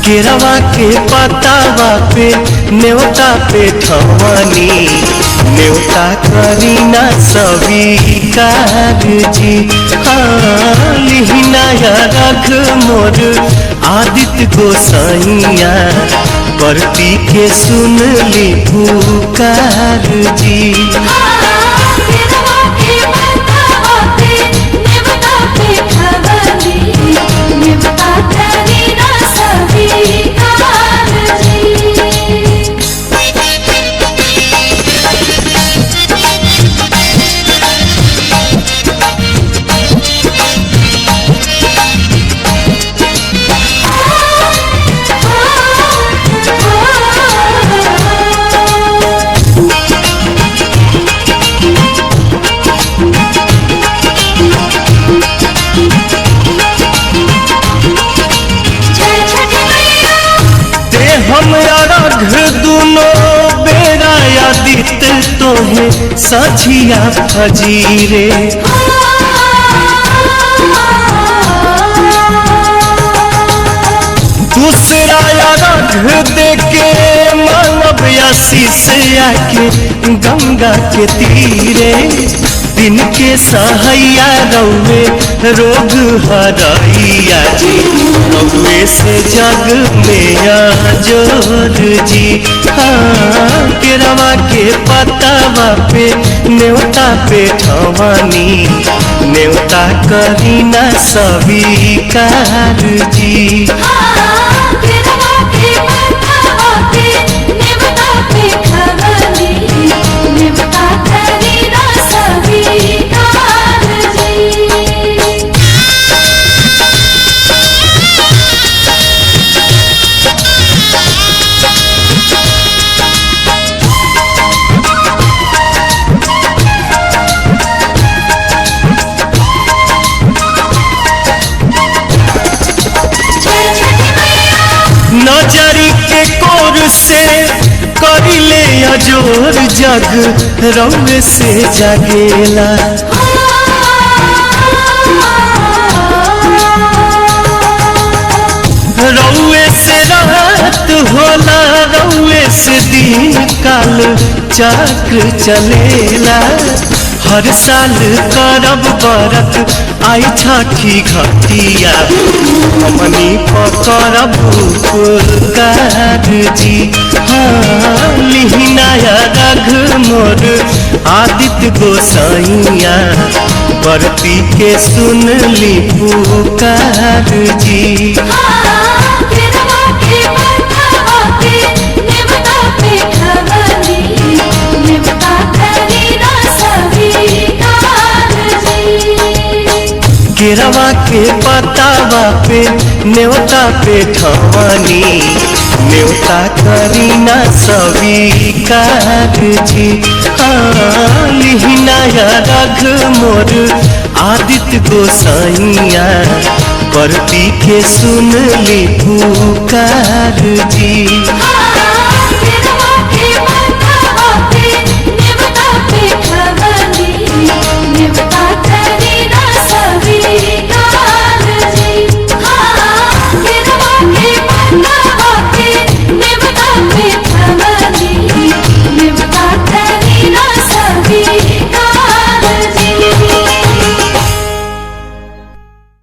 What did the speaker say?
केरवा के पतावा पे न्योता पे ठवानी न्योता करीना स्वीकार जी। हाँ लिहिनाया रख मोर आदित्य गोसाइया परती के सुन ली पुकार जी। हम अर्घ दुनो बेरा आदित्य तोहे सझिया फजीरे। दूसरा अर्घ देके मानव आशीष आके गंगा के तीरे। दिन के सहैया रौवे रोग हरैया जी रौवे से जग में जोर जी। हाँ केरवा के पतावा पे न्योता पे ठवानी न्योता करीना स्वीकार जी। नजरी के कोर से करिले अजोर जग रौवे से जागेला। रौवे से रात होला रौवे से दिन काल चक्र चलेला। हर साल करब बरत आई छठी घटिया हमनी पकड़ब पुकार जी। हाँ लिहिनाया रघ मोर आदित्य गोसाइया परती के सुन ली पुकार जी। केरवा के पतावा पे न्योता पे ठवानी न्योता करीना स्वीकार जी। हाँ लिहिनाया रघ मोर आदित्य गोसाइया परती के सुन ली पुकार जी।